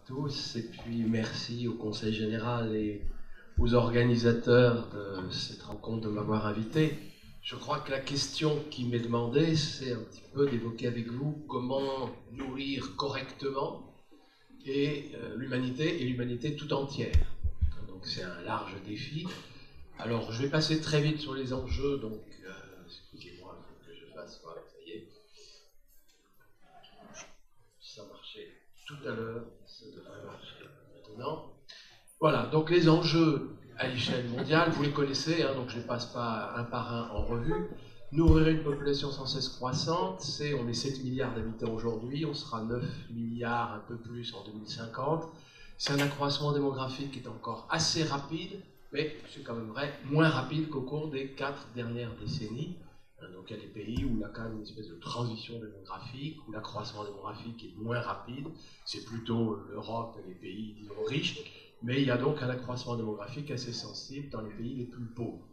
tous, et puis merci au Conseil Général et aux organisateurs de cette rencontre de m'avoir invité. Je crois que la question qui m'est demandée, c'est un petit peu d'évoquer avec vous comment nourrir correctement l'humanité tout entière. Donc c'est un large défi. Alors je vais passer très vite sur les enjeux, donc excusez-moi, il faut que je fasse, voilà, ça y est. Ça marchait tout à l'heure, ça devrait marcher maintenant. Voilà, donc les enjeux à l'échelle mondiale, vous les connaissez, hein, donc je ne les passe pas un par un en revue. Nourrir une population sans cesse croissante, on est 7 milliards d'habitants aujourd'hui, on sera 9 milliards, un peu plus en 2050. C'est un accroissement démographique qui est encore assez rapide, mais c'est quand même vrai, moins rapide qu'au cours des 4 dernières décennies. Donc il y a des pays où il y a quand même une espèce de transition démographique, où l'accroissement démographique est moins rapide. C'est plutôt l'Europe et les pays, disons, riches. Mais il y a donc un accroissement démographique assez sensible dans les pays les plus pauvres.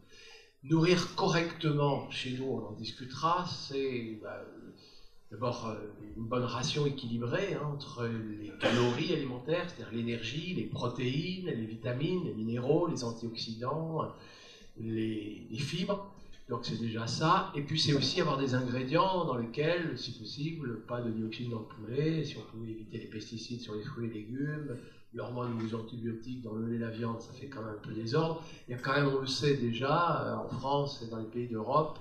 Nourrir correctement, chez nous on en discutera, c'est d'abord une bonne ration équilibrée entre les calories alimentaires, c'est-à-dire l'énergie, les protéines, les vitamines, les minéraux, les antioxydants, les fibres. Donc c'est déjà ça. Et puis c'est aussi avoir des ingrédients dans lesquels, si possible, pas de dioxyde dans le poulet, si on pouvait éviter les pesticides sur les fruits et légumes, l'hormone ou les antibiotiques dans le lait et la viande, ça fait quand même un peu désordre. Il y a quand même, on le sait déjà, en France et dans les pays d'Europe,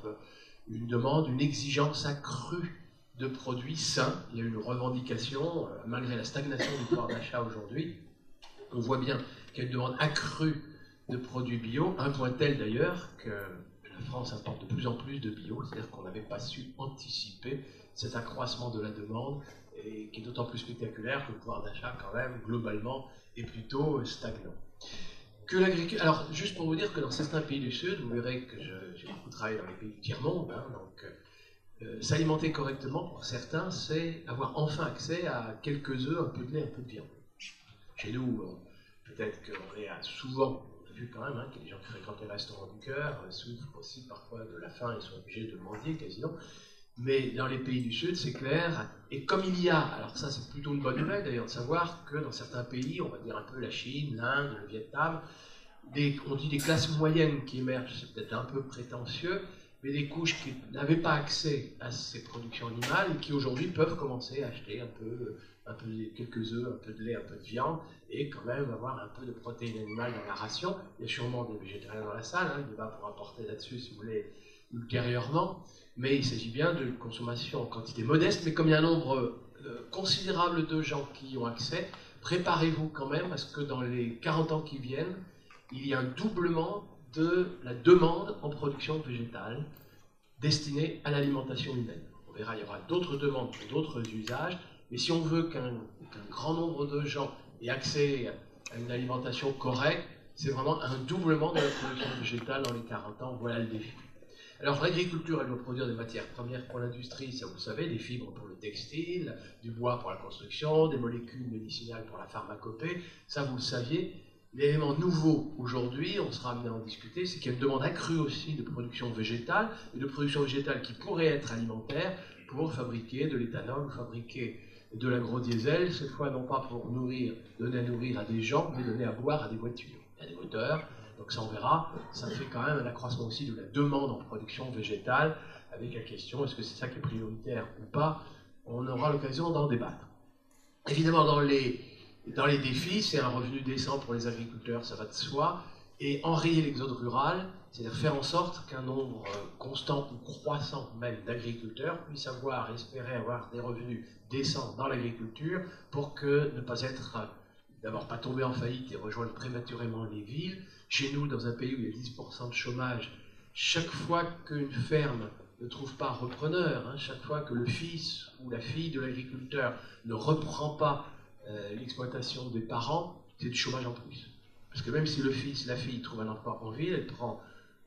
une demande, une exigence accrue de produits sains. Il y a une revendication, malgré la stagnation du pouvoir d'achat aujourd'hui. On voit bien qu'il y a une demande accrue de produits bio, un point tel d'ailleurs que la France importe de plus en plus de bio, c'est-à-dire qu'on n'avait pas su anticiper cet accroissement de la demande, et qui est d'autant plus spectaculaire que le pouvoir d'achat, quand même, globalement, est plutôt stagnant. Alors, juste pour vous dire que dans certains pays du Sud, vous verrez que j'ai beaucoup travaillé dans les pays du tiers-monde, donc s'alimenter correctement, pour certains, c'est avoir enfin accès à quelques œufs, un peu de lait, un peu de viande. Chez nous, peut-être qu'on est souvent, on a vu quand même, que les gens qui fréquentent les restaurants du cœur souffrent aussi parfois de la faim et sont obligés de mendier quasiment. Mais dans les pays du Sud, c'est clair. Et comme il y a, alors ça c'est plutôt une bonne nouvelle d'ailleurs, de savoir que dans certains pays, on va dire un peu la Chine, l'Inde, le Vietnam, on dit des classes moyennes qui émergent, c'est peut-être un peu prétentieux, mais des couches qui n'avaient pas accès à ces productions animales et qui aujourd'hui peuvent commencer à acheter quelques œufs, un peu de lait, un peu de viande, et quand même avoir un peu de protéines animales dans la ration. Il y a sûrement des végétariens dans la salle, le débat pourra porter là-dessus si vous voulez ultérieurement, mais il s'agit bien de consommation en quantité modeste, mais comme il y a un nombre considérable de gens qui y ont accès, préparez-vous quand même à ce que dans les 40 ans qui viennent, il y ait un doublement de la demande en production végétale destinée à l'alimentation humaine. On verra, il y aura d'autres demandes pour d'autres usages, mais si on veut qu'un grand nombre de gens aient accès à une alimentation correcte, c'est vraiment un doublement de la production végétale dans les 40 ans, voilà le défi. Alors l'agriculture, elle doit produire des matières premières pour l'industrie, ça vous le savez, des fibres pour le textile, du bois pour la construction, des molécules médicinales pour la pharmacopée, ça vous le saviez. L'élément nouveau aujourd'hui, on sera amené à en discuter, c'est qu'il y a une demande accrue aussi de production végétale, et de production végétale qui pourrait être alimentaire pour fabriquer de l'éthanol ou fabriquer de l'agrodiesel, cette fois non pas pour donner à nourrir à des gens, mais donner à boire à des voitures, à des moteurs. Donc ça on verra, ça fait quand même un accroissement aussi de la demande en production végétale, avec la question, est-ce que c'est ça qui est prioritaire ou pas? On aura l'occasion d'en débattre. Évidemment, dans les défis, c'est un revenu décent pour les agriculteurs, ça va de soi, et enrayer l'exode rural, c'est-à-dire faire en sorte qu'un nombre constant ou croissant même d'agriculteurs puisse espérer avoir des revenus décents dans l'agriculture pour que ne pas être, d'abord pas tomber en faillite et rejoindre prématurément les villes. Chez nous, dans un pays où il y a 10% de chômage, chaque fois qu'une ferme ne trouve pas repreneur, chaque fois que le fils ou la fille de l'agriculteur ne reprend pas l'exploitation des parents, c'est du chômage en plus. Parce que même si le fils, la fille trouve un emploi en ville,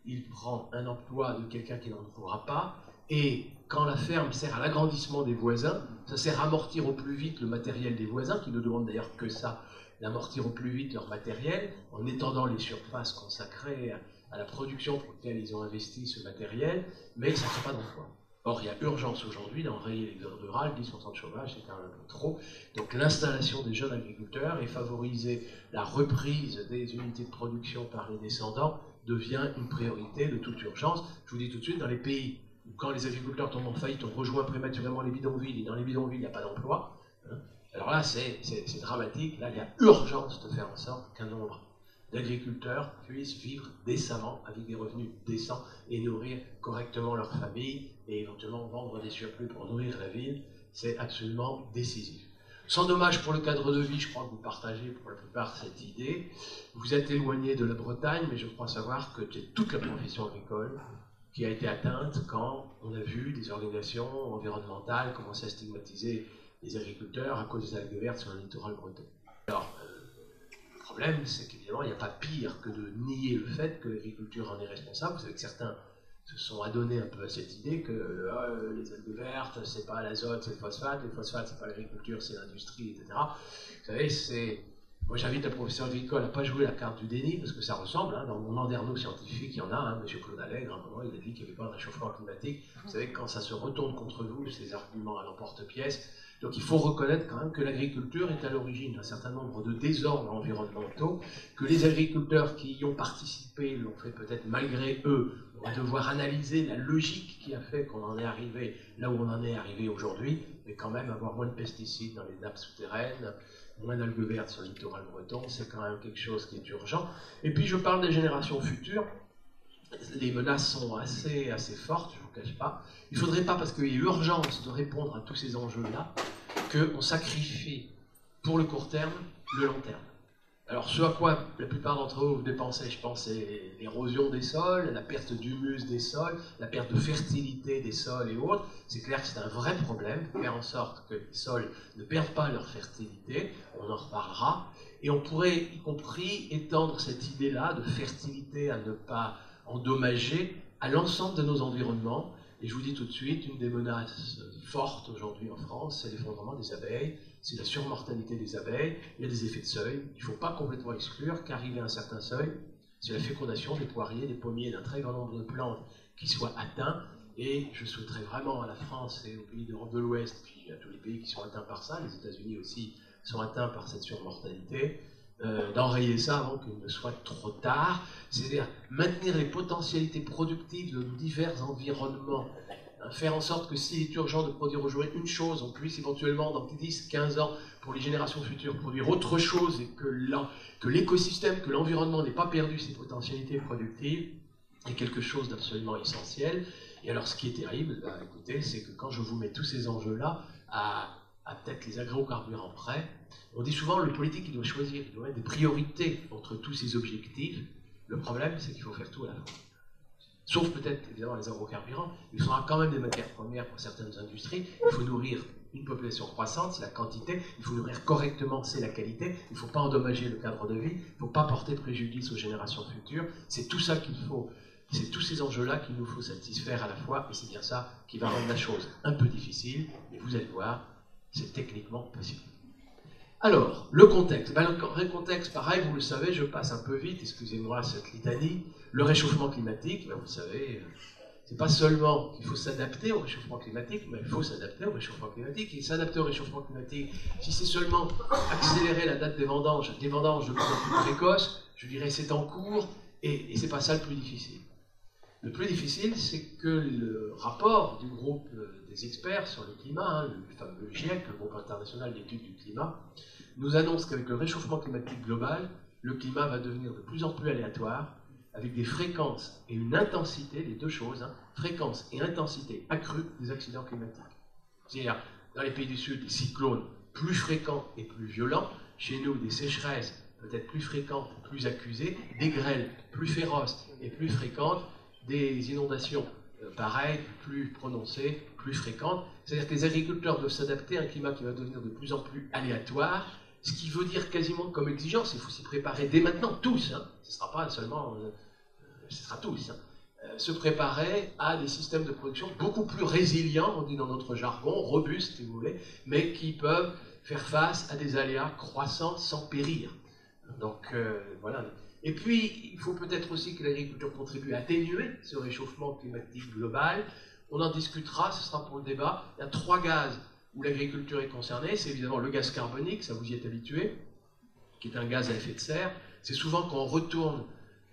il prend un emploi de quelqu'un qui n'en trouvera pas, et quand la ferme sert à l'agrandissement des voisins, ça sert à amortir au plus vite le matériel des voisins, qui ne demandent d'ailleurs que ça, d'amortir au plus vite leur matériel, en étendant les surfaces consacrées à la production pour laquelle ils ont investi ce matériel, mais ça ne crée pas d'emploi. Or, il y a urgence aujourd'hui d'enrayer les zones rurales, 10% de chômage, c'est quand même un peu trop. Donc l'installation des jeunes agriculteurs et favoriser la reprise des unités de production par les descendants devient une priorité de toute urgence. Je vous dis tout de suite, dans les pays où quand les agriculteurs tombent en faillite, on rejoint prématurément les bidonvilles, et dans les bidonvilles, il n'y a pas d'emploi. Hein. Alors là, c'est dramatique. Là, il y a urgence de faire en sorte qu'un nombre d'agriculteurs puissent vivre décemment, avec des revenus décents, et nourrir correctement leur famille, et éventuellement vendre des surplus pour nourrir la ville, c'est absolument décisif. Sans dommage pour le cadre de vie, je crois que vous partagez pour la plupart cette idée. Vous êtes éloigné de la Bretagne, mais je crois savoir que c'est toute la profession agricole qui a été atteinte quand on a vu des organisations environnementales commencer à stigmatiser les agriculteurs à cause des algues vertes sur le littoral breton. Alors, le problème, c'est qu'évidemment, il n'y a pas pire que de nier le fait que l'agriculture en est responsable. Vous savez que certains se sont adonnés un peu à cette idée que les algues vertes, c'est pas l'azote, c'est le phosphate, c'est pas l'agriculture, c'est l'industrie, etc. Vous savez, c'est... Moi, j'invite un professeur agricole à ne pas jouer la carte du déni, parce que ça ressemble, hein, dans mon landerneau scientifique, il y en a, hein, M. Claude Allègre, à un moment, il a dit qu'il n'y avait pas de réchauffement climatique. Vous savez que quand ça se retourne contre vous, ces arguments à l'emporte-pièce. Donc il faut reconnaître quand même que l'agriculture est à l'origine d'un certain nombre de désordres environnementaux, que les agriculteurs qui y ont participé l'ont fait peut-être malgré eux. On va devoir analyser la logique qui a fait qu'on en est arrivé là où on en est arrivé aujourd'hui, mais quand même avoir moins de pesticides dans les nappes souterraines, moins d'algues vertes sur le littoral breton, c'est quand même quelque chose qui est urgent. Et puis je parle des générations futures. Les menaces sont assez fortes, je ne vous cache pas. Il ne faudrait pas, parce qu'il y a urgence de répondre à tous ces enjeux-là, qu'on sacrifie pour le court terme le long terme. Alors ce à quoi la plupart d'entre vous dépensez, je pense, c'est l'érosion des sols, la perte d'humus des sols, la perte de fertilité des sols et autres. C'est clair que c'est un vrai problème, faire en sorte que les sols ne perdent pas leur fertilité, on en reparlera, et on pourrait y compris étendre cette idée-là de fertilité à ne pas endommager à l'ensemble de nos environnements. Et je vous dis tout de suite, une des menaces fortes aujourd'hui en France, c'est l'effondrement des abeilles, c'est la surmortalité des abeilles, il y a des effets de seuil, il ne faut pas complètement exclure qu'arriver à un certain seuil, c'est la fécondation des poiriers, des pommiers, d'un très grand nombre de plantes qui soient atteints, et je souhaiterais vraiment à la France et aux pays d'Europe de l'Ouest, puis à tous les pays qui sont atteints par ça, les États-Unis aussi sont atteints par cette surmortalité, d'enrayer ça avant qu'il ne soit trop tard, c'est-à-dire maintenir les potentialités productives de divers environnements, faire en sorte que s'il est urgent de produire aujourd'hui une chose, on puisse éventuellement dans 10, 15 ans, pour les générations futures, produire autre chose et que l'écosystème, que l'environnement n'ait pas perdu ses potentialités productives, est quelque chose d'absolument essentiel. Et alors ce qui est terrible, écoutez, c'est que quand je vous mets tous ces enjeux-là à peut-être les agrocarburants près, on dit souvent le politique il doit choisir, il doit mettre des priorités entre tous ces objectifs. Le problème, c'est qu'il faut faire tout à la fois. Sauf peut-être, évidemment, les agrocarburants. Il faudra quand même des matières premières pour certaines industries. Il faut nourrir une population croissante, c'est la quantité. Il faut nourrir correctement, c'est la qualité. Il ne faut pas endommager le cadre de vie. Il ne faut pas porter préjudice aux générations futures. C'est tout ça qu'il faut. C'est tous ces enjeux-là qu'il nous faut satisfaire à la fois. Et c'est bien ça qui va rendre la chose un peu difficile. Mais vous allez voir, c'est techniquement possible. Alors, le contexte. Le contexte, pareil, vous le savez, je passe un peu vite, excusez-moi cette litanie. Le réchauffement climatique, vous le savez, c'est pas seulement qu'il faut s'adapter au réchauffement climatique, mais il faut s'adapter au réchauffement climatique. Et s'adapter au réchauffement climatique, si c'est seulement accélérer la date des vendanges de plus en plus précoces, je dirais c'est en cours, et c'est pas ça le plus difficile. Le plus difficile, c'est que le rapport du groupe des experts sur le climat, le fameux GIEC, le groupe international d'études du climat, nous annonce qu'avec le réchauffement climatique global, le climat va devenir de plus en plus aléatoire, avec des fréquences et une intensité, les deux choses, fréquence et intensité accrue des accidents climatiques. C'est-à-dire, dans les pays du Sud, des cyclones plus fréquents et plus violents, chez nous, des sécheresses peut-être plus fréquentes, plus accusées, des grêles plus féroces et plus fréquentes, des inondations pareilles, plus prononcées, plus fréquentes. C'est-à-dire que les agriculteurs doivent s'adapter à un climat qui va devenir de plus en plus aléatoire, ce qui veut dire quasiment comme exigence, il faut s'y préparer dès maintenant, tous, ce ne sera pas seulement, ce sera tous, se préparer à des systèmes de production beaucoup plus résilients, on dit dans notre jargon, robustes si vous voulez, mais qui peuvent faire face à des aléas croissants sans périr. Donc voilà. Et puis, il faut peut-être aussi que l'agriculture contribue à atténuer ce réchauffement climatique global. On en discutera, ce sera pour le débat. Il y a 3 gaz où l'agriculture est concernée. C'est évidemment le gaz carbonique, ça vous y êtes habitué, qui est un gaz à effet de serre. C'est souvent quand on retourne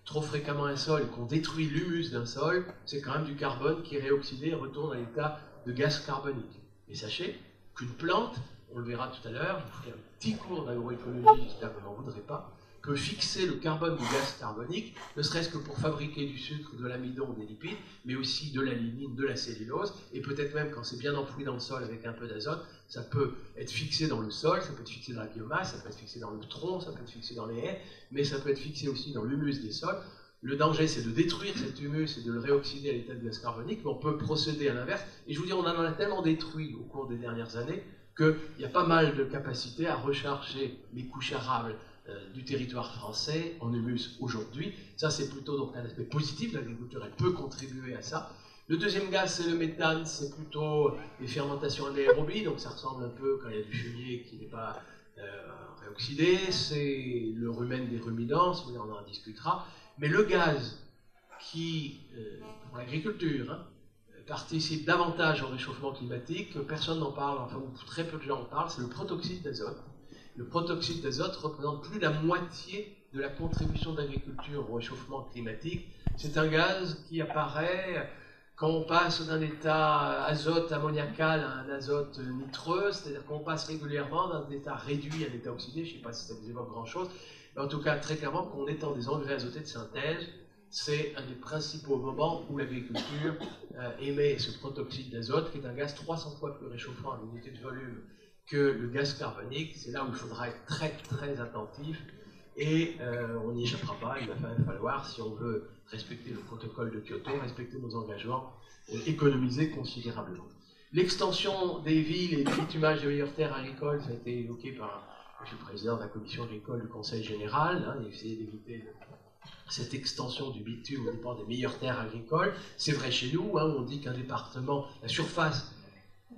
trop fréquemment un sol et qu'on détruit l'humus d'un sol, c'est quand même du carbone qui est réoxydé et retourne à l'état de gaz carbonique. Et sachez qu'une plante, on le verra tout à l'heure, je vous ferai un petit cours d'agroécologie, j'espère que vous n'en voudrez pas, peut fixer le carbone du gaz carbonique, ne serait-ce que pour fabriquer du sucre, de l'amidon, des lipides, mais aussi de la lignine, de la cellulose, et peut-être même quand c'est bien enfoui dans le sol avec un peu d'azote, ça peut être fixé dans le sol, ça peut être fixé dans la biomasse, ça peut être fixé dans le tronc, ça peut être fixé dans les haies, mais ça peut être fixé aussi dans l'humus des sols. Le danger, c'est de détruire cet humus et de le réoxyder à l'état de gaz carbonique, mais on peut procéder à l'inverse. Et je vous dis, on en a tellement détruit au cours des dernières années qu'il y a pas mal de capacité à recharger les couches arables du territoire français en humus aujourd'hui. Ça, c'est plutôt donc un aspect positif de l'agriculture, elle peut contribuer à ça. Le deuxième gaz, c'est le méthane, c'est plutôt les fermentations anaérobies, donc ça ressemble un peu quand il y a du fumier qui n'est pas réoxydé, c'est le rumen des ruminants, on en discutera. Mais le gaz qui, pour l'agriculture, participe davantage au réchauffement climatique, personne n'en parle, enfin ou très peu de gens en parlent, c'est le protoxyde d'azote. Le protoxyde d'azote représente plus de la moitié de la contribution de l'agriculture au réchauffement climatique. C'est un gaz qui apparaît quand on passe d'un état azote ammoniacal à un azote nitreux, c'est-à-dire qu'on passe régulièrement d'un état réduit à un état oxydé, je ne sais pas si ça vous évoque grand-chose, mais en tout cas très clairement qu'on est dans des engrais azotés de synthèse, c'est un des principaux moments où l'agriculture émet ce protoxyde d'azote, qui est un gaz 300 fois plus réchauffant à l'unité de volume que le gaz carbonique. C'est là où il faudra être très très attentif et on n'y échappera pas. Il va falloir, si on veut respecter le protocole de Kyoto, respecter nos engagements, économiser considérablement. L'extension des villes et du bitumage des meilleures terres agricoles, ça a été évoqué par le président de la commission agricole du Conseil général, il a essayé d'éviter cette extension du bitume au dépend des meilleures terres agricoles. C'est vrai chez nous, on dit qu'un département, la surface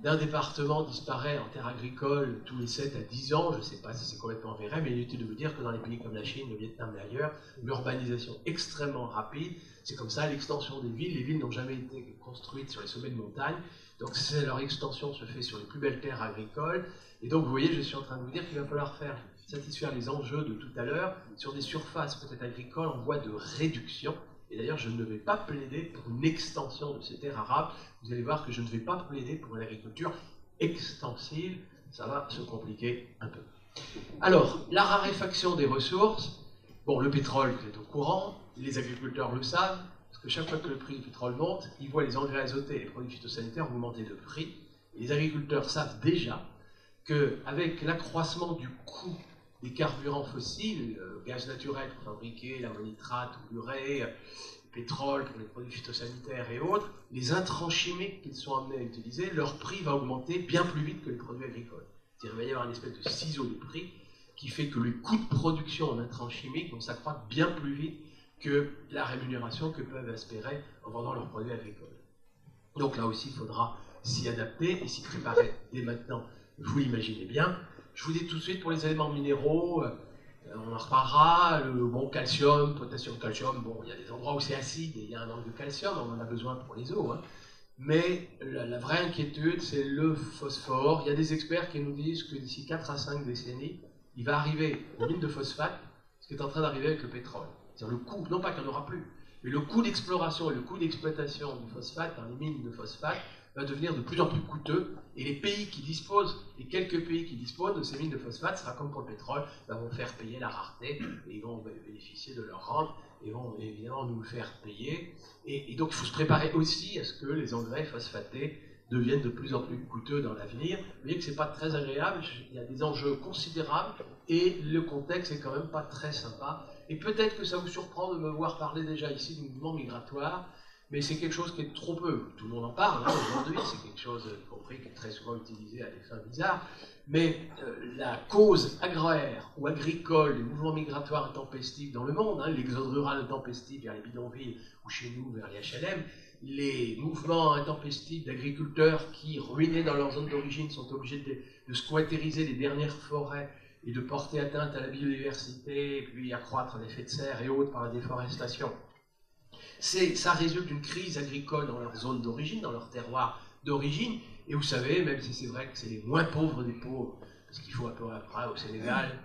d'un département disparaît en terre agricole tous les 7 à 10 ans, je ne sais pas si c'est complètement vrai, mais inutile de vous dire que dans les pays comme la Chine, le Vietnam et ailleurs, l'urbanisation extrêmement rapide, c'est comme ça l'extension des villes. Les villes n'ont jamais été construites sur les sommets de montagne, donc leur extension se fait sur les plus belles terres agricoles, et donc vous voyez, je suis en train de vous dire qu'il va falloir satisfaire les enjeux de tout à l'heure sur des surfaces peut-être agricoles en voie de réduction. Et d'ailleurs, je ne vais pas plaider pour une extension de ces terres arables. Vous allez voir que je ne vais pas plaider pour une agriculture extensive. Ça va se compliquer un peu. Alors, la raréfaction des ressources. Bon, le pétrole, vous êtes au courant. Les agriculteurs le savent. Parce que chaque fois que le prix du pétrole monte, ils voient les engrais azotés et les produits phytosanitaires augmenter de prix. Et les agriculteurs savent déjà qu'avec l'accroissement du coût des carburants fossiles, le gaz naturel pour fabriquer l'ammonitrate ou l'urée, le pétrole pour les produits phytosanitaires et autres, les intrants chimiques qu'ils sont amenés à utiliser, leur prix va augmenter bien plus vite que les produits agricoles. C'est-à-dire qu'il va y avoir une espèce de ciseau de prix qui fait que les coûts de production en intrants chimiques vont s'accroître bien plus vite que la rémunération que peuvent espérer en vendant leurs produits agricoles. Donc là aussi, il faudra s'y adapter et s'y préparer dès maintenant. Vous l'imaginez bien. Je vous dis tout de suite pour les éléments minéraux, on en reparlera, le bon calcium, potassium, calcium, bon, il y a des endroits où c'est acide et il y a un manque de calcium, on en a besoin pour les eaux, mais la vraie inquiétude, c'est le phosphore. Il y a des experts qui nous disent que d'ici 4 à 5 décennies, il va arriver aux mines de phosphate, ce qui est en train d'arriver avec le pétrole. C'est-à-dire le coût, non pas qu'il n'y en aura plus, mais le coût d'exploration et le coût d'exploitation du phosphate dans les mines de phosphate va devenir de plus en plus coûteux, et les pays qui disposent, les quelques pays qui disposent de ces mines de phosphate, sera comme pour le pétrole, vont faire payer la rareté, et ils vont bénéficier de leur rente, et vont évidemment nous le faire payer, et donc il faut se préparer aussi à ce que les engrais phosphatés deviennent de plus en plus coûteux dans l'avenir. Vous voyez que c'est pas très agréable, il y a des enjeux considérables, et le contexte est quand même pas très sympa, et peut-être que ça vous surprend de me voir parler déjà ici du mouvement migratoire, mais c'est quelque chose qui est trop peu. Tout le monde en parle aujourd'hui, c'est quelque chose, y compris, qui est très souvent utilisé à des fins bizarres. Mais la cause agraire ou agricole des mouvements migratoires intempestifs dans le monde, l'exode rural intempestif vers les bidonvilles ou chez nous vers les HLM, les mouvements intempestifs d'agriculteurs qui, ruinés dans leur zone d'origine, sont obligés de squattériser les dernières forêts et de porter atteinte à la biodiversité, et puis accroître l'effet de serre et autres par la déforestation. Ça résulte d'une crise agricole dans leur zone d'origine, dans leur terroir d'origine. Et vous savez, même si c'est vrai que c'est les moins pauvres des pauvres, parce qu'il faut à peu près au Sénégal,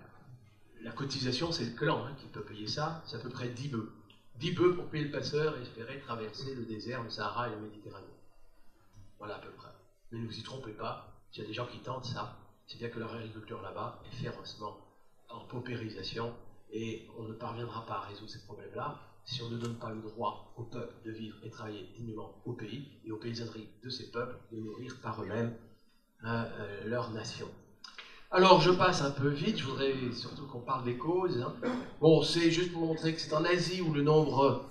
la cotisation, c'est le clan qui peut payer ça, c'est à peu près 10 bœufs. 10 bœufs pour payer le passeur et espérer traverser le désert, le Sahara et la Méditerranée. Voilà à peu près. Mais ne vous y trompez pas, s'il y a des gens qui tentent ça, c'est bien que leur agriculture là-bas est férocement en paupérisation et on ne parviendra pas à résoudre ces problèmes-là si on ne donne pas le droit au peuple de vivre et travailler dignement au pays et aux paysanneries de ces peuples de nourrir par eux-mêmes leur nation. Alors je passe un peu vite, je voudrais surtout qu'on parle des causes. Bon, c'est juste pour montrer que c'est en Asie où le nombre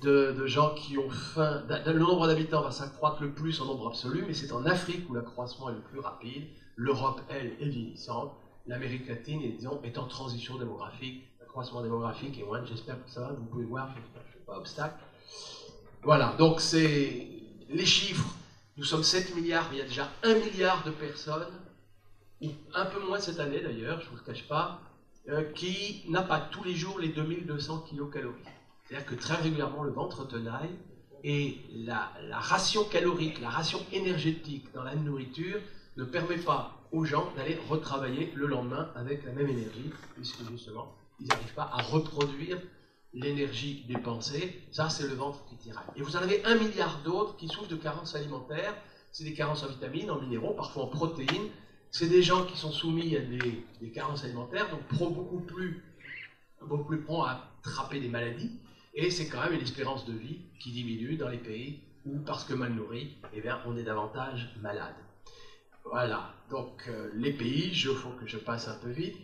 de gens qui ont faim, le nombre d'habitants va s'accroître le plus en nombre absolu, mais c'est en Afrique où l'accroissement est le plus rapide. L'Europe, elle, est vieillissante. L'Amérique latine est en transition démographique. L'accroissement démographique est moindre. J'espère que ça va, vous pouvez voir, je ne fais pas obstacle. Voilà, donc c'est les chiffres. Nous sommes 7 milliards, mais il y a déjà 1 milliard de personnes, ou un peu moins cette année d'ailleurs, je ne vous le cache pas, qui n'a pas tous les jours les 2200 kilocalories. C'est-à-dire que très régulièrement, le ventre tenaille et la ration calorique, la ration énergétique dans la nourriture ne permet pas aux gens d'aller retravailler le lendemain avec la même énergie, puisque justement, ils n'arrivent pas à reproduire l'énergie dépensée. Ça, c'est le ventre qui tiraille. Et vous en avez 1 milliard d'autres qui souffrent de carences alimentaires. C'est des carences en vitamines, en minéraux, parfois en protéines. C'est des gens qui sont soumis à des carences alimentaires, donc beaucoup plus prompts à attraper des maladies. Et c'est quand même une espérance de vie qui diminue dans les pays où, parce que mal nourris, eh bien, on est davantage malade. Voilà, donc les pays, il faut que je passe un peu vite.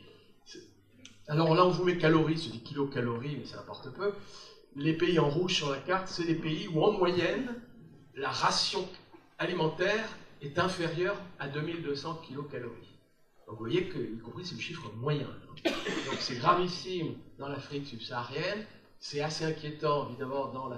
Alors là, on vous met calories, c'est des kilocalories, mais ça importe peu. Les pays en rouge sur la carte, c'est les pays où, en moyenne, la ration alimentaire est inférieure à 2200 kilocalories. Donc vous voyez que, y compris, c'est le chiffre moyen. Donc c'est gravissime dans l'Afrique subsaharienne, c'est assez inquiétant, évidemment, dans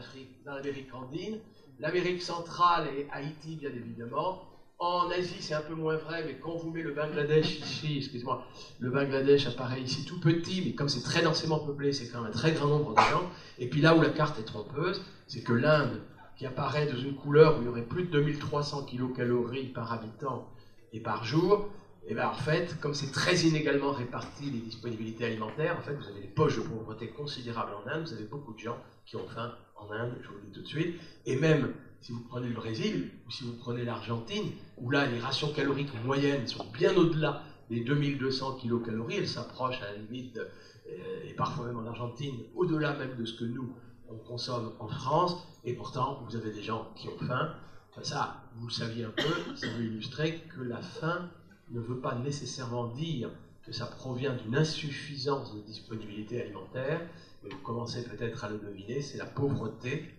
l'Amérique andine, l'Amérique centrale et Haïti, bien évidemment. En Asie, c'est un peu moins vrai, mais quand on vous met le Bangladesh ici, excusez-moi, le Bangladesh apparaît ici tout petit, mais comme c'est très densément peuplé, c'est quand même un très grand nombre de gens. Et puis là où la carte est trompeuse, c'est que l'Inde, qui apparaît dans une couleur où il y aurait plus de 2300 kilocalories par habitant et par jour, et bien en fait, comme c'est très inégalement réparti les disponibilités alimentaires, en fait, vous avez des poches de pauvreté considérables en Inde, vous avez beaucoup de gens qui ont faim en Inde, je vous le dis tout de suite, et même si vous prenez le Brésil, ou si vous prenez l'Argentine, où là, les rations caloriques moyennes sont bien au-delà des 2200 kilocalories, elles s'approchent à la limite, et parfois même en Argentine, au-delà même de ce que nous, on consomme en France, et pourtant, vous avez des gens qui ont faim. Enfin, ça, vous le saviez un peu, ça veut illustrer que la faim ne veut pas nécessairement dire que ça provient d'une insuffisance de disponibilité alimentaire, mais vous commencez peut-être à le deviner, c'est la pauvreté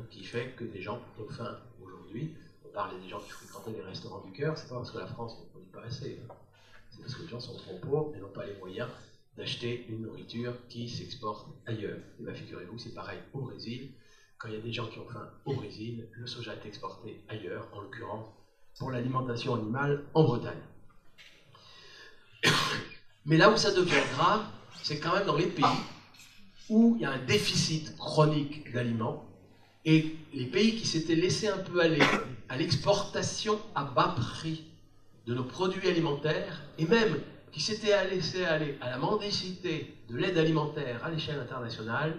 qui fait que des gens ont faim aujourd'hui. On parlait des gens qui fréquentaient les restaurants du cœur, c'est pas parce que la France ne produit pas assez, c'est parce que les gens sont trop pauvres et n'ont pas les moyens d'acheter une nourriture qui s'exporte ailleurs. Et bien figurez-vous, c'est pareil au Brésil. Quand il y a des gens qui ont faim au Brésil, le soja est exporté ailleurs, en l'occurrence pour l'alimentation animale en Bretagne. Mais là où ça devient grave, c'est quand même dans les pays où il y a un déficit chronique d'aliments, et les pays qui s'étaient laissés un peu aller à l'exportation à bas prix de nos produits alimentaires, et même qui s'étaient laissés aller à la mendicité de l'aide alimentaire à l'échelle internationale,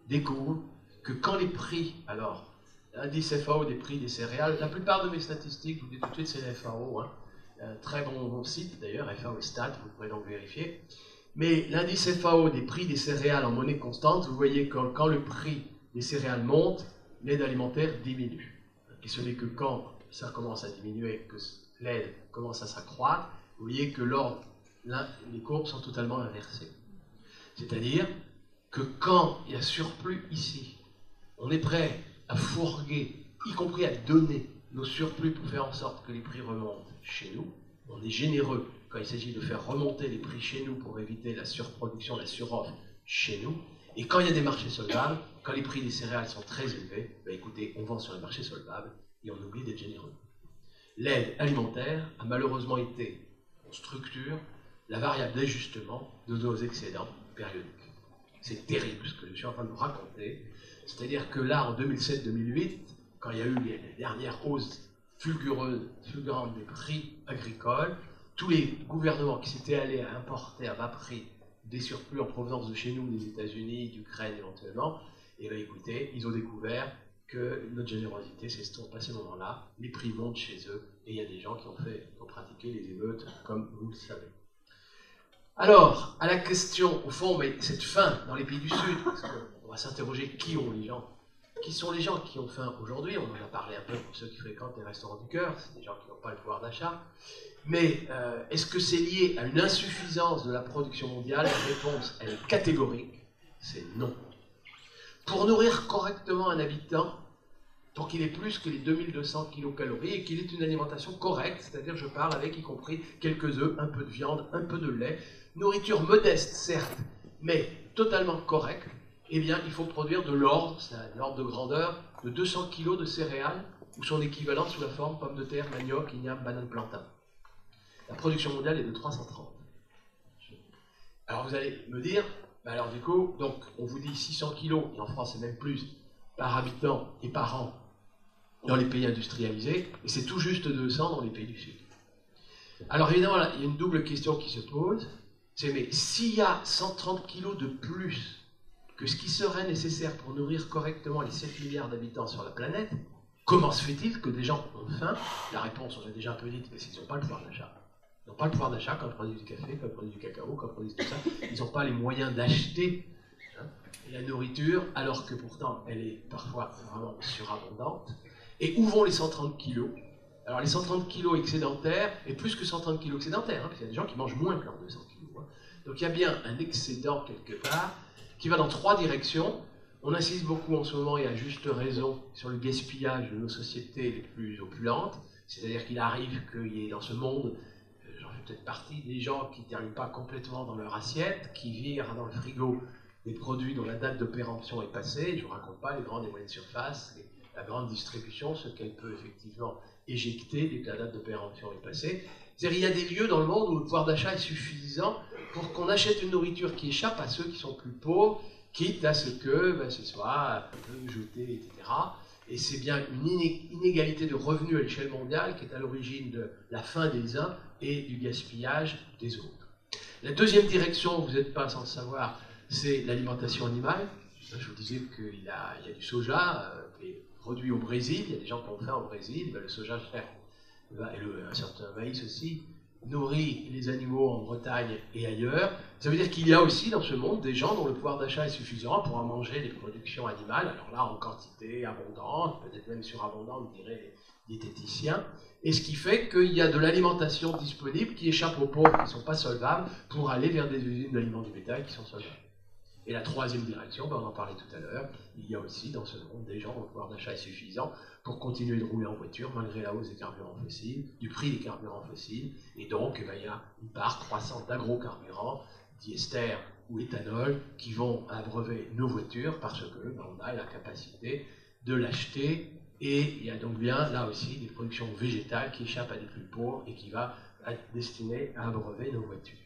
découvrent que quand les prix, alors, l'indice FAO des prix des céréales, la plupart de mes statistiques, je vous dis tout de suite, c'est la FAO, un très bon site d'ailleurs, FAO Stat, vous pourrez donc vérifier. Mais l'indice FAO des prix des céréales en monnaie constante, vous voyez que quand le prix des céréales monte, l'aide alimentaire diminue. Et ce n'est que quand ça commence à diminuer, que l'aide commence à s'accroître, vous voyez que les courbes sont totalement inversées. C'est-à-dire que quand il y a surplus ici, on est prêt à fourguer, y compris à donner nos surplus pour faire en sorte que les prix remontent chez nous. On est généreux quand il s'agit de faire remonter les prix chez nous pour éviter la surproduction, la suroffre chez nous. Et quand il y a des marchés solvables, quand les prix des céréales sont très élevés, ben écoutez, on vend sur les marchés solvables et on oublie d'être généreux. L'aide alimentaire a malheureusement été, en structure, la variable d'ajustement de nos excédents périodiques. C'est terrible ce que je suis en train de vous raconter. C'est-à-dire que là, en 2007-2008, quand il y a eu les dernières hausses fulgurantes des prix agricoles, tous les gouvernements qui s'étaient allés à importer à bas prix des surplus en provenance de chez nous, des États-Unis, d'Ukraine éventuellement, et bien écoutez, ils ont découvert que notre générosité s'estompe à ce moment-là, les prix montent chez eux, et il y a des gens qui ont pratiqué les émeutes, comme vous le savez. Alors, à la question, au fond, mais cette faim dans les pays du Sud, parce qu'on va s'interroger qui sont les gens qui ont faim aujourd'hui. On en a parlé un peu pour ceux qui fréquentent les restaurants du cœur, c'est des gens qui n'ont pas le pouvoir d'achat. Mais est-ce que c'est lié à une insuffisance de la production mondiale? La réponse, elle est catégorique, c'est non. Pour nourrir correctement un habitant, pour qu'il ait plus que les 2200 kilocalories et qu'il ait une alimentation correcte, c'est-à-dire je parle avec y compris quelques œufs, un peu de viande, un peu de lait, nourriture modeste certes, mais totalement correcte, eh bien il faut produire de l'ordre, c'est un ordre de grandeur, de 200 kg de céréales, ou son équivalent sous la forme pommes de terre, manioc, igname, banane, plantain. La production mondiale est de 330. Alors vous allez me dire, bah alors du coup, donc on vous dit 600 kg, et en France c'est même plus, par habitant et par an dans les pays industrialisés, et c'est tout juste 200 dans les pays du Sud. Alors évidemment, là, il y a une double question qui se pose, c'est mais s'il y a 130 kg de plus que ce qui serait nécessaire pour nourrir correctement les 7 milliards d'habitants sur la planète, comment se fait-il que des gens ont faim? La réponse, on l'a déjà un peu dit, c'est qu'ils n'ont pas le pouvoir d'achat. Ils n'ont pas le pouvoir d'achat quand ils produisent du café, quand ils produisent du cacao, quand ils produisent tout ça. Ils n'ont pas les moyens d'acheter la nourriture, alors que pourtant elle est parfois vraiment surabondante. Et où vont les 130 kilos? Alors les 130 kilos excédentaires, et plus que 130 kilos excédentaires, parce qu'il y a des gens qui mangent moins que leurs 200 kilos. Donc il y a bien un excédent quelque part qui va dans 3 directions. On insiste beaucoup en ce moment, et à juste raison, sur le gaspillage de nos sociétés les plus opulentes. C'est-à-dire qu'il arrive qu'il y ait dans ce monde, j'en fais peut-être partie, des gens qui ne terminent pas complètement dans leur assiette, qui virent dans le frigo des produits dont la date de péremption est passée. Je ne vous raconte pas les grandes et moyennes surfaces, la grande distribution, ce qu'elle peut effectivement éjecter dès que la date de péremption est passée. C'est-à-dire, il y a des lieux dans le monde où le pouvoir d'achat est suffisant pour qu'on achète une nourriture qui échappe à ceux qui sont plus pauvres, quitte à ce que ce soit un peu jeté, etc. Et c'est bien une inégalité de revenus à l'échelle mondiale qui est à l'origine de la faim des uns et du gaspillage des autres. La deuxième direction, vous n'êtes pas sans le savoir, c'est l'alimentation animale. Je vous disais qu'il y a du soja qui est produit au Brésil, il y a des gens qui ont faim au Brésil, le soja cher, et un certain maïs aussi, nourrit les animaux en Bretagne et ailleurs. Ça veut dire qu'il y a aussi dans ce monde des gens dont le pouvoir d'achat est suffisant pour en manger des productions animales, alors là en quantité abondante, peut-être même surabondante, diraient les diététiciens, et ce qui fait qu'il y a de l'alimentation disponible qui échappe aux pauvres qui ne sont pas solvables pour aller vers des usines d'aliments du bétail qui sont solvables. Et la troisième direction, on en parlait tout à l'heure, il y a aussi dans ce monde des gens dont le pouvoir d'achat est suffisant pour continuer de rouler en voiture malgré la hausse des carburants fossiles, du prix des carburants fossiles, et donc il y a une part croissante d'agrocarburants, diester ou éthanol, qui vont abreuver nos voitures parce que on a la capacité de l'acheter, et il y a donc bien là aussi des productions végétales qui échappent à des plus pauvres et qui va être destinées à abreuver nos voitures.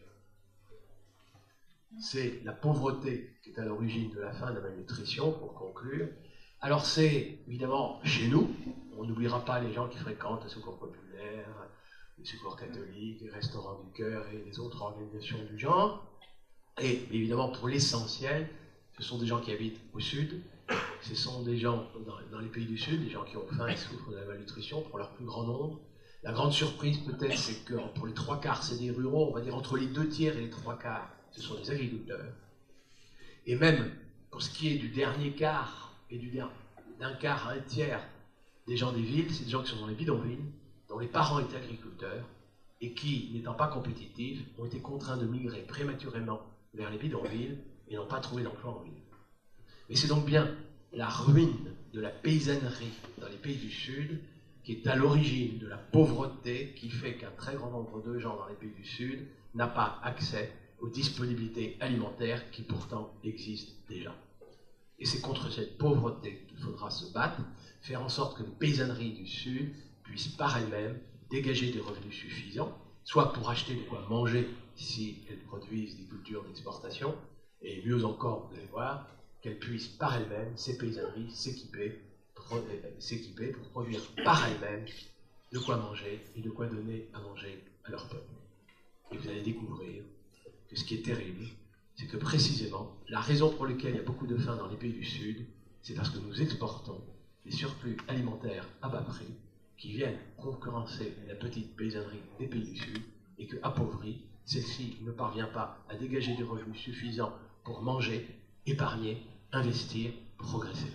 C'est la pauvreté qui est à l'origine de la faim, de la malnutrition, pour conclure. Alors c'est évidemment chez nous, on n'oubliera pas les gens qui fréquentent le secours populaire, le secours catholique, les restaurants du cœur et les autres organisations du genre. Et évidemment pour l'essentiel, ce sont des gens qui habitent au sud, ce sont des gens dans les pays du sud, des gens qui ont faim et souffrent de la malnutrition pour leur plus grand nombre. La grande surprise peut-être, c'est que pour les 3/4 c'est des ruraux, on va dire entre les 2/3 et les 3/4, ce sont des agriculteurs. Et même pour ce qui est du dernier quart et d'un quart à un tiers des gens des villes, c'est des gens qui sont dans les bidonvilles, dont les parents étaient agriculteurs et qui, n'étant pas compétitifs, ont été contraints de migrer prématurément vers les bidonvilles et n'ont pas trouvé d'emploi en ville. Mais c'est donc bien la ruine de la paysannerie dans les pays du Sud qui est à l'origine de la pauvreté qui fait qu'un très grand nombre de gens dans les pays du Sud n'a pas accès aux disponibilités alimentaires qui pourtant existent déjà. Et c'est contre cette pauvreté qu'il faudra se battre, faire en sorte que les paysanneries du Sud puissent par elles-mêmes dégager des revenus suffisants, soit pour acheter de quoi manger si elles produisent des cultures d'exportation, et mieux encore, vous allez voir, qu'elles puissent par elles-mêmes, ces paysanneries, s'équiper pour produire par elles-mêmes de quoi manger et de quoi donner à manger à leur peuple. Et vous allez découvrir que ce qui est terrible, c'est que précisément, la raison pour laquelle il y a beaucoup de faim dans les pays du Sud, c'est parce que nous exportons des surplus alimentaires à bas prix qui viennent concurrencer la petite paysannerie des pays du Sud et que, appauvrie, celle-ci ne parvient pas à dégager des revenus suffisants pour manger, épargner, investir, progresser.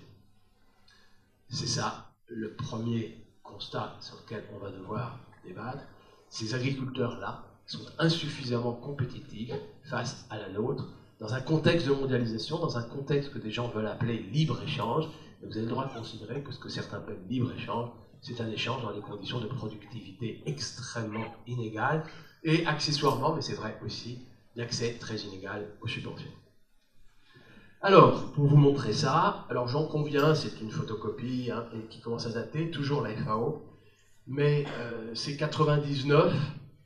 C'est ça le premier constat sur lequel on va devoir débattre. Ces agriculteurs-là sont insuffisamment compétitifs face à la nôtre, dans un contexte de mondialisation, dans un contexte que des gens veulent appeler libre-échange. Vous avez le droit de considérer que ce que certains appellent libre-échange, c'est un échange dans des conditions de productivité extrêmement inégales, et accessoirement, mais c'est vrai aussi, l'accès très inégal aux subventions. Alors, pour vous montrer ça, alors j'en conviens, c'est une photocopie hein, et qui commence à dater, toujours la FAO, mais c'est 99,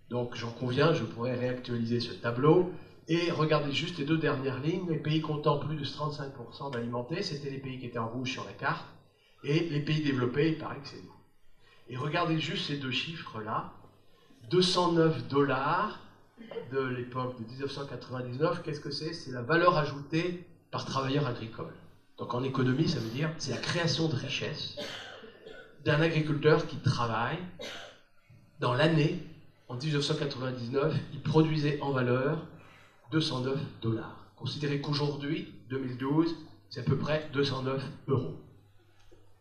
donc j'en conviens, je pourrais réactualiser ce tableau, et regardez juste les deux dernières lignes, les pays comptant plus de 35% d'alimentés, c'était les pays qui étaient en rouge sur la carte, et les pays développés, il paraît que c'est nous. Et regardez juste ces deux chiffres-là, 209 $ de l'époque de 1999, qu'est-ce que c'est? C'est la valeur ajoutée par travailleur agricole. Donc en économie, ça veut dire c'est la création de richesse d'un agriculteur qui travaille dans l'année, en 1999, il produisait en valeur 209 $. Considérez qu'aujourd'hui, 2012, c'est à peu près 209 €.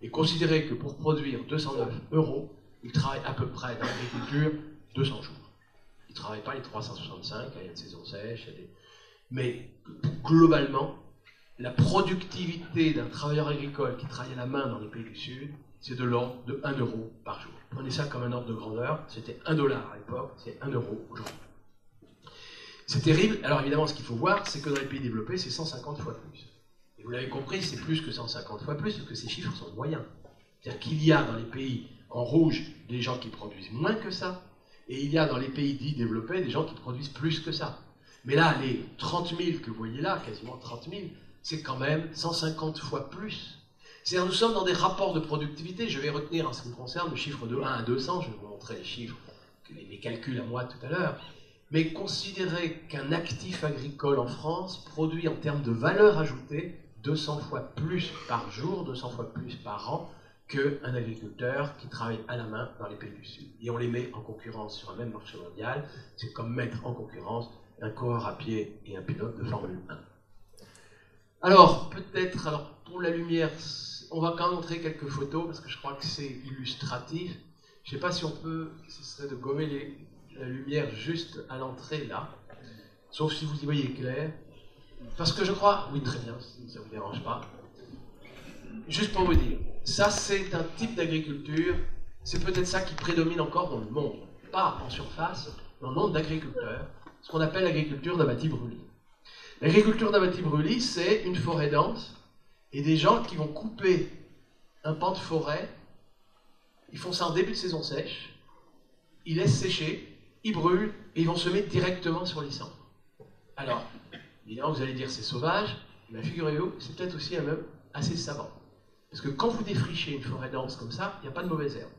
Et considérez que pour produire 209 €, il travaille à peu près dans l'agriculture 200 jours. Il ne travaille pas les 365, il y a une saison sèche, mais globalement, la productivité d'un travailleur agricole qui travaille à la main dans les pays du Sud, c'est de l'ordre de 1 € par jour. Prenez ça comme un ordre de grandeur, c'était 1 $ à l'époque, c'est 1 € aujourd'hui. C'est terrible. Alors évidemment, ce qu'il faut voir, c'est que dans les pays développés, c'est 150 fois plus. Et vous l'avez compris, c'est plus que 150 fois plus, parce que ces chiffres sont moyens. C'est-à-dire qu'il y a dans les pays en rouge des gens qui produisent moins que ça, et il y a dans les pays dits développés des gens qui produisent plus que ça. Mais là, les 30 000 que vous voyez là, quasiment 30 000, c'est quand même 150 fois plus. C'est-à-dire nous sommes dans des rapports de productivité. Je vais retenir en ce qui me concerne le chiffre de 1 à 200, je vais vous montrer les chiffres, mes calculs à moi tout à l'heure. Mais considérez qu'un actif agricole en France produit en termes de valeur ajoutée 200 fois plus par jour, 200 fois plus par an qu'un agriculteur qui travaille à la main dans les pays du Sud. Et on les met en concurrence sur un même marché mondial. C'est comme mettre en concurrence un coureur à pied et un pilote de Formule 1. Alors, peut-être, pour la lumière, on va quand même montrer quelques photos parce que je crois que c'est illustratif. Je ne sais pas si on peut, ce serait de gommer la lumière juste à l'entrée là, sauf si vous y voyez clair. Parce que je crois, oui très bien, si ça ne vous dérange pas. Juste pour vous dire, ça c'est un type d'agriculture, c'est peut-être ça qui prédomine encore dans le monde, pas en surface, dans le monde d'agriculteurs, ce qu'on appelle l'agriculture d'abatis-brûlis. L'agriculture d'abatis-brûlis, c'est une forêt dense et des gens qui vont couper un pan de forêt, ils font ça en début de saison sèche, ils laissent sécher, ils brûlent et ils vont semer directement sur les cendres. Alors, évidemment, vous allez dire c'est sauvage, mais figurez-vous, c'est peut-être aussi même assez savant. Parce que quand vous défrichez une forêt dense comme ça, il n'y a pas de mauvaise herbe.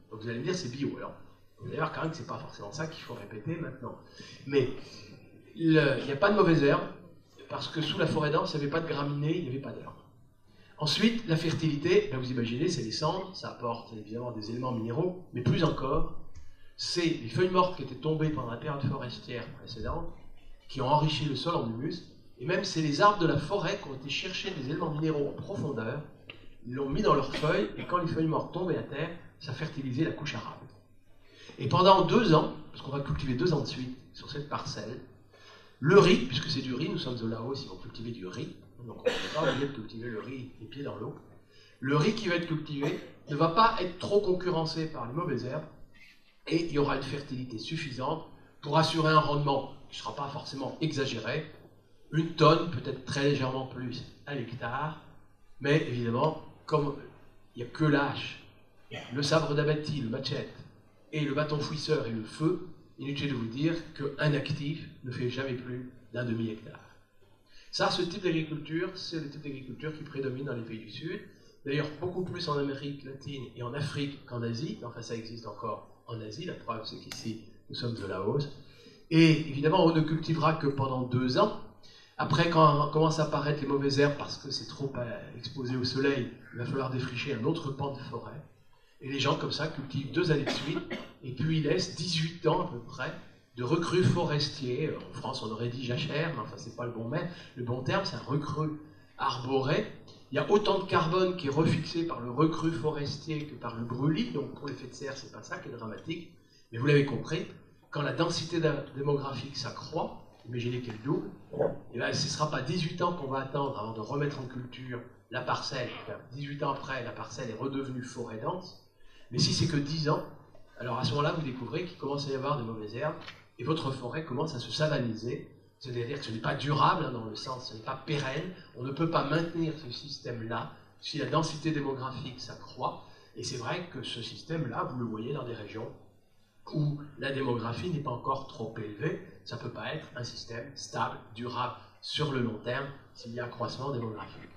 Donc vous allez me dire c'est bio. Alors, vous allez voir quand même que ce n'est pas forcément ça qu'il faut répéter maintenant. Mais il n'y a pas de mauvaise herbe, parce que sous la forêt dense, il n'y avait pas de graminées, il n'y avait pas d'herbe. Ensuite, la fertilité, là vous imaginez, c'est les cendres, ça apporte évidemment des éléments minéraux, mais plus encore, c'est les feuilles mortes qui étaient tombées pendant la période forestière précédente, qui ont enrichi le sol en humus, et même c'est les arbres de la forêt qui ont été chercher des éléments minéraux en profondeur, ils l'ont mis dans leurs feuilles, et quand les feuilles mortes tombaient à terre, ça fertilisait la couche arabe. Et pendant 2 ans, parce qu'on va cultiver 2 ans de suite sur cette parcelle, le riz, puisque c'est du riz, nous sommes au Laos, ils vont cultiver du riz, donc on ne va pas oublier de cultiver le riz les pieds dans l'eau. Le riz qui va être cultivé ne va pas être trop concurrencé par les mauvaises herbes, et il y aura une fertilité suffisante pour assurer un rendement qui ne sera pas forcément exagéré, 1 tonne, peut-être très légèrement plus à l'hectare, mais évidemment, comme il n'y a que l'âche, le sabre d'abatis, le machette, et le bâton fouisseur et le feu, inutile de vous dire qu'un actif ne fait jamais plus d'1/2 hectare. Ça, ce type d'agriculture, c'est le type d'agriculture qui prédomine dans les pays du Sud. D'ailleurs, beaucoup plus en Amérique latine et en Afrique qu'en Asie. Enfin, ça existe encore en Asie. La preuve, c'est qu'ici, nous sommes au Laos. Et évidemment, on ne cultivera que pendant 2 ans. Après, quand commencent à apparaître les mauvaises herbes, parce que c'est trop exposé au soleil, il va falloir défricher un autre pan de forêt. Et les gens, comme ça, cultivent 2 années de suite, et puis ils laissent 18 ans à peu près de recrues forestiers. En France, on aurait dit jachère, mais enfin, c'est pas le bon terme, c'est un recrue arboré. Il y a autant de carbone qui est refixé par le recrue forestier que par le brûlis, donc pour l'effet de serre, c'est pas ça qui est dramatique. Mais vous l'avez compris, quand la densité démographique s'accroît, imaginez qu'elle double, et bien, ce ne sera pas 18 ans qu'on va attendre avant de remettre en culture la parcelle. 18 ans après, la parcelle est redevenue forêt dense. Mais si c'est que 10 ans, alors à ce moment-là, vous découvrez qu'il commence à y avoir de mauvaises herbes et votre forêt commence à se savaniser. C'est-à-dire que ce n'est pas durable, dans le sens, ce n'est pas pérenne. On ne peut pas maintenir ce système-là si la densité démographique s'accroît. Et c'est vrai que ce système-là, vous le voyez dans des régions où la démographie n'est pas encore trop élevée. Ça ne peut pas être un système stable, durable, sur le long terme, s'il y a accroissement démographique.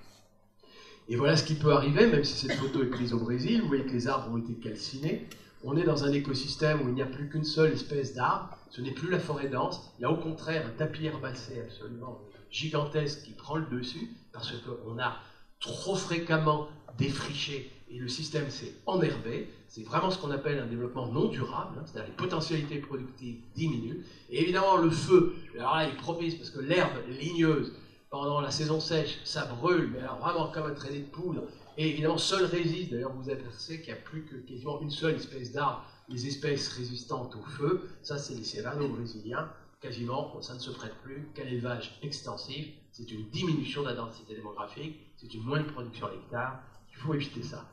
Et voilà ce qui peut arriver, même si cette photo est prise au Brésil, vous voyez que les arbres ont été calcinés. On est dans un écosystème où il n'y a plus qu'une seule espèce d'arbre, ce n'est plus la forêt dense, il y a au contraire un tapis herbacé absolument gigantesque qui prend le dessus, parce qu'on a trop fréquemment défriché et le système s'est enherbé. C'est vraiment ce qu'on appelle un développement non durable, c'est-à-dire les potentialités productives diminuent. Et évidemment, le feu, alors là, il est propice parce que l'herbe ligneuse, pendant la saison sèche, ça brûle, mais alors vraiment comme un traîné de poudre. Et évidemment, seul résiste, d'ailleurs vous apercevez qu'il n'y a plus que quasiment une seule espèce d'arbre, les espèces résistantes au feu, ça c'est les serranos brésiliens, quasiment ça ne se prête plus qu'à l'élevage extensif, c'est une diminution de la densité démographique, c'est une moindre production à l'hectare, il faut éviter ça.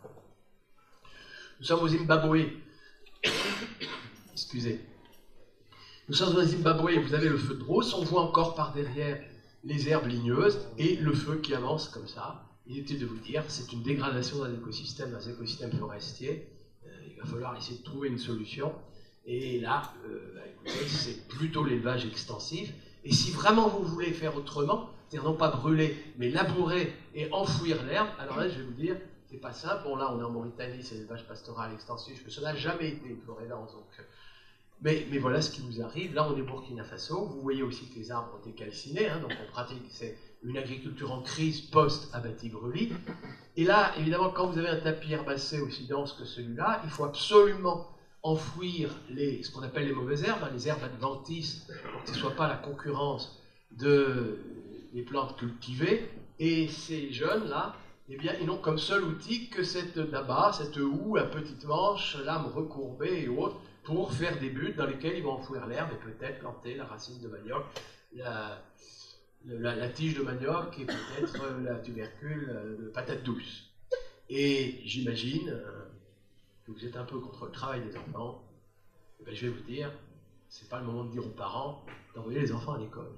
Nous sommes au Zimbabwe, excusez, nous sommes au Zimbabwe, vous avez le feu de brousse, on voit encore par derrière les herbes ligneuses et le feu qui avance comme ça. Il était de vous dire, c'est une dégradation d'un écosystème forestier. Il va falloir essayer de trouver une solution. Et là, écoutez, c'est plutôt l'élevage extensif. Et si vraiment vous voulez faire autrement, c'est-à-dire non pas brûler, mais labourer et enfouir l'herbe, alors là, je vais vous dire, c'est pas simple. Bon, là, on est en Mauritanie, c'est l'élevage pastoral extensif, mais ça n'a jamais été une forêt dense. Donc, mais voilà ce qui vous arrive. Là, on est au Burkina Faso. Vous voyez aussi que les arbres ont été calcinés. Donc, en pratique, c'est une agriculture en crise post-abatis-brûlis. Et là, évidemment, quand vous avez un tapis herbacé aussi dense que celui-là, il faut absolument enfouir ce qu'on appelle les mauvaises herbes, les herbes adventices, pour que ce ne soit pas la concurrence des plantes cultivées. Et ces jeunes-là, eh bien, ils n'ont comme seul outil que cette daba, cette houe à petite manche, lame recourbée et autres, pour faire des buttes dans lesquelles ils vont enfouir l'herbe et peut-être planter la racine de manioc, la tige de manioc et peut-être la tubercule de patate douce. Et j'imagine que vous êtes un peu contre le travail des enfants. Et bien, je vais vous dire, c'est pas le moment de dire aux parents d'envoyer les enfants à l'école.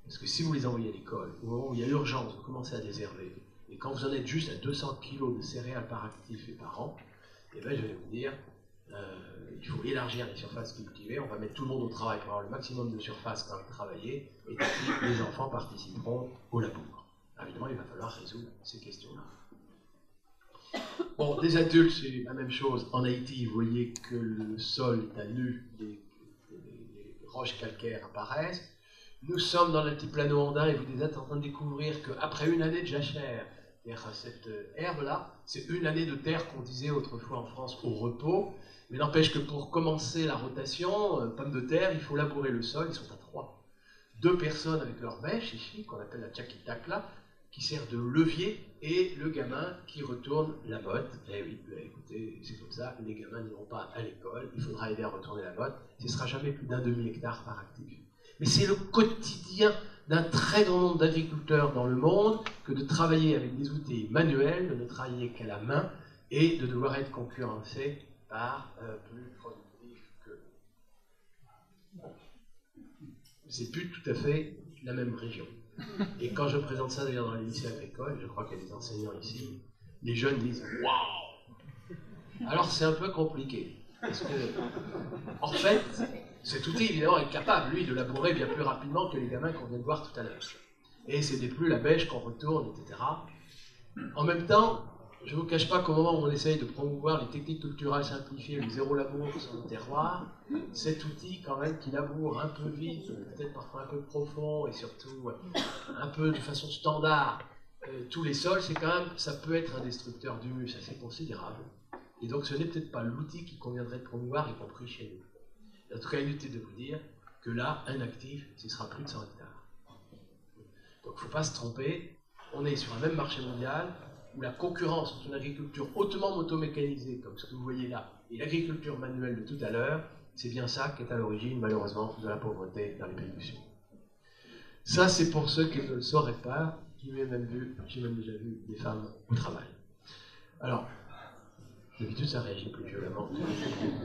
Parce que si vous les envoyez à l'école, au moment où il y a urgence, vous commencez à désherber, et quand vous en êtes juste à 200 kg de céréales par actif et par an, et bien, je vais vous dire, il faut élargir les surfaces cultivées, on va mettre tout le monde au travail pour avoir le maximum de surface quand même travailler, et puis les enfants participeront au labour. Évidemment, il va falloir résoudre ces questions-là. Bon, des adultes, c'est la même chose. En Haïti, vous voyez que le sol est à nu, des roches calcaires apparaissent. Nous sommes dans l'altiplano andin et vous êtes en train de découvrir qu'après une année de jachère, cette herbe-là, c'est une année de terre qu'on disait autrefois en France au repos. Mais n'empêche que pour commencer la rotation, pommes de terre, il faut labourer le sol, ils sont à 3. 2 personnes avec leur bêche, ici, qu'on appelle la tchakitakla, qui sert de levier, et le gamin qui retourne la botte. Eh oui, écoutez, c'est comme ça, les gamins n'iront pas à l'école, il faudra aider à retourner la botte, ce ne sera jamais plus d'un demi-hectare par actif. Mais c'est le quotidien d'un très grand nombre d'agriculteurs dans le monde que de travailler avec des outils manuels, de ne travailler qu'à la main, et de devoir être concurrencé par plus productif que... C'est plus tout à fait la même région. Et quand je présente ça d'ailleurs dans les lycées agricoles, je crois qu'il y a des enseignants ici, les jeunes disent « Waouh !» Alors c'est un peu compliqué. Parce que, en fait, cet outil évidemment est capable, lui, de labourer bien plus rapidement que les gamins qu'on vient de voir tout à l'heure. et ce n'est plus la bêche qu'on retourne, etc. En même temps, je ne vous cache pas qu'au moment où on essaye de promouvoir les techniques culturelles simplifiées, le zéro labour sur le terroir, cet outil quand même qui laboure un peu vite, peut-être parfois un peu profond et surtout un peu de façon standard tous les sols, c'est quand même, ça peut être un destructeur d'humus assez considérable. Et donc ce n'est peut-être pas l'outil qu'il conviendrait de promouvoir, y compris chez nous. En tout cas, inutile de vous dire que là, un actif, ce sera plus de 100 hectares. Donc il ne faut pas se tromper, on est sur un même marché mondial, où la concurrence entre une agriculture hautement motomécanisée, comme ce que vous voyez là, et l'agriculture manuelle de tout à l'heure, c'est bien ça qui est à l'origine, malheureusement, de la pauvreté dans les pays du Sud. Ça, c'est pour ceux qui ne le sauraient pas. J'ai même déjà vu des femmes au travail. Alors, d'habitude, ça réagit plus violemment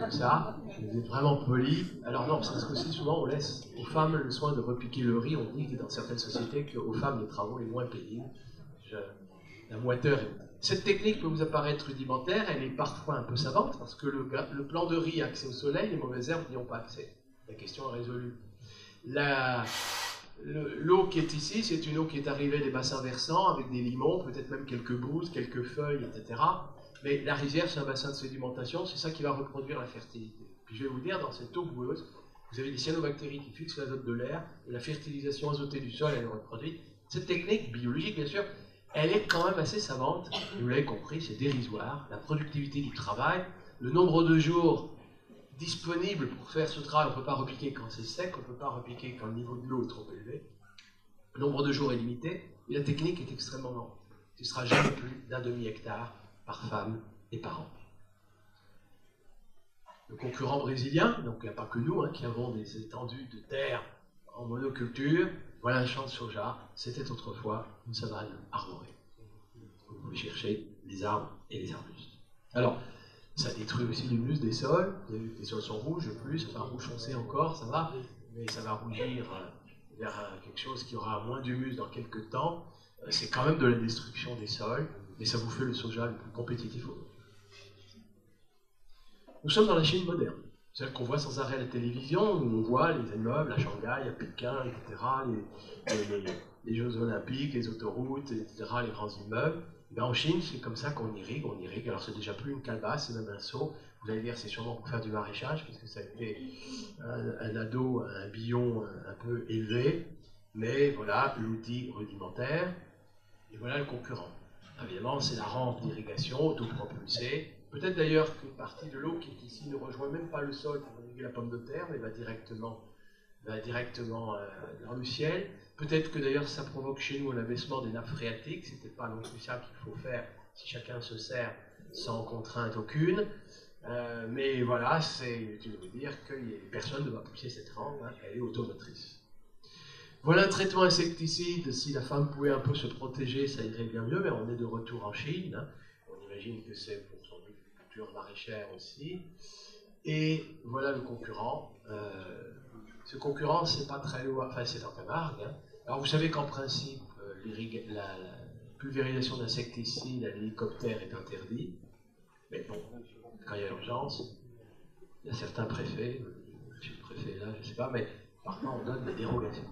que ça. Vous êtes vraiment poli. Alors non, parce qu'aussi souvent, on laisse aux femmes le soin de repiquer le riz. On dit que dans certaines sociétés, qu'aux femmes, les travaux les moins pénibles. La moiteur. Cette technique peut vous apparaître rudimentaire, elle est parfois un peu savante, parce que le plan de riz accès au soleil, les mauvaises herbes n'y ont pas accès. La question est résolue. L'eau qui est ici, c'est une eau qui est arrivée des bassins versants, avec des limons, peut-être même quelques bouses, quelques feuilles, etc. Mais la rizière, c'est un bassin de sédimentation, c'est ça qui va reproduire la fertilité. Puis je vais vous dire, dans cette eau boueuse, vous avez des cyanobactéries qui fixent l'azote de l'air, et la fertilisation azotée du sol, elle est reproduite. Cette technique, biologique bien sûr, elle est quand même assez savante, vous l'avez compris, c'est dérisoire. La productivité du travail, le nombre de jours disponibles pour faire ce travail, on ne peut pas repiquer quand c'est sec, on ne peut pas repiquer quand le niveau de l'eau est trop élevé. Le nombre de jours est limité, et la technique est extrêmement lente. Ce ne sera jamais plus d'un demi-hectare par femme et par an. Le concurrent brésilien, donc il n'y a pas que nous qui avons des étendues de terre en monoculture, voilà un champ de soja, c'était autrefois une savane arborée. Vous pouvez chercher les arbres et les arbustes. Alors, ça détruit aussi l'humus des sols. Les sols sont rouges plus, enfin rouge foncé encore, ça va, mais ça va rougir vers quelque chose qui aura moins d'humus dans quelques temps. C'est quand même de la destruction des sols, mais ça vous fait le soja le plus compétitif au monde. Nous sommes dans la Chine moderne, celle qu'on voit sans arrêt à la télévision, où on voit les immeubles à Shanghai, à Pékin, etc., les Jeux Olympiques, les autoroutes, etc., les grands immeubles. Ben en Chine, c'est comme ça qu'on irrigue. Alors c'est déjà plus une calebasse, c'est même un seau. Vous allez dire, c'est sûrement pour faire du maraîchage, parce que ça a été un ado, un billon un peu élevé. Mais voilà l'outil rudimentaire, et voilà le concurrent. Évidemment, c'est la rampe d'irrigation autopropulsée. Peut-être d'ailleurs qu'une partie de l'eau qui est ici ne rejoint même pas le sol pour irriguer la pomme de terre, mais va directement dans le ciel. Peut-être que d'ailleurs ça provoque chez nous un abaissement des nappes phréatiques. C'était pas non plus ça qu'il faut faire si chacun se sert sans contrainte aucune. Mais voilà, c'est inutile de vous dire que personne ne va pousser cette rampe, elle est automotrice. Voilà un traitement insecticide. Si la femme pouvait un peu se protéger, ça irait bien mieux, mais on est de retour en Chine. On imagine que c'est pour son agriculture maraîchère aussi. Et voilà le concurrent. Ce concurrent, c'est pas très loin, enfin c'est en Camargue. Alors vous savez qu'en principe, la pulvérisation d'insecticides à l'hélicoptère est interdite. Mais bon, quand il y a urgence, il y a certains préfets, je suis le préfet là, je ne sais pas, mais parfois on donne des dérogations.